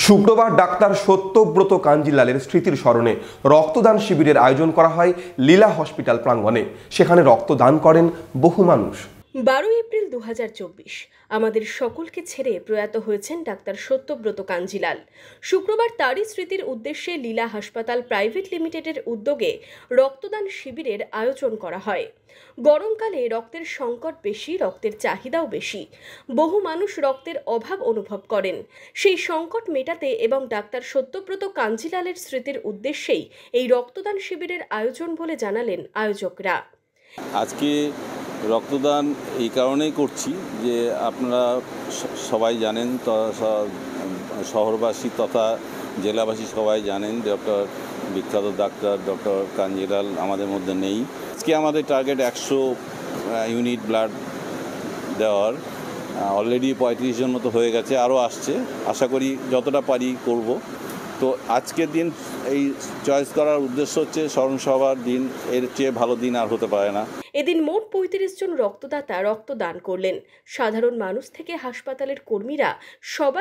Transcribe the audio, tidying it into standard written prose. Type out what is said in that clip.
শুক্রবার ডাক্তার সত্যব্রত কাঞ্জিলালের স্মৃতির স্মরণে রক্তদান শিবিরের আয়োজন করা হয় লীলা হসপিটাল প্রাঙ্গণে। সেখানে রক্তদান করেন বহু মানুষ। 12 এপ্রিল 2024 আমাদের সকলকে ছেড়ে প্রয়াত হয়েছেন ডাক্তার সত্যব্রত কাঞ্জিলাল। শুক্রবার তারই স্মৃতির উদ্দেশ্যে লীলা হাসপাতাল প্রাইভেট লিমিটেডের উদ্যোগে রক্তদান শিবিরের আয়োজন করা হয়। গরমকালে রক্তের সংকট বেশি, রক্তের চাহিদাও বেশি। বহু মানুষ রক্তের অভাব অনুভব করেন। সেই সংকট মেটাতে এবং ডাক্তার সত্যব্রত কাঞ্জিলালের স্মৃতির উদ্দেশ্যেই এই রক্তদান শিবিরের আয়োজন বলে জানালেন আয়োজকরা। আজকে রক্তদান এই কারণেই করছি যে আপনারা সবাই জানেন, শহরবাসী তথা জেলাবাসী সবাই জানেন ডক্টর বিখ্যাত ডাক্তার ডক্টর কাঞ্জিলাল আমাদের মধ্যে নেই। আজকে আমাদের টার্গেট 100 ইউনিট ব্লাড দেওয়ার। অলরেডি 35 জন মতো হয়ে গেছে, আরও আসছে। আশা করি যতটা পারি করব। তো আজকের দিন এই চয়েস করার উদ্দেশ্য হচ্ছে স্মরণসভার দিন, এর চেয়ে ভালো দিন আর হতে পারে না। এদিন মোট 35 জন রক্তদাতা রক্তদান করলেন। সাধারণ মানুষ থেকে হাসপাতালের কর্মীরা সবাই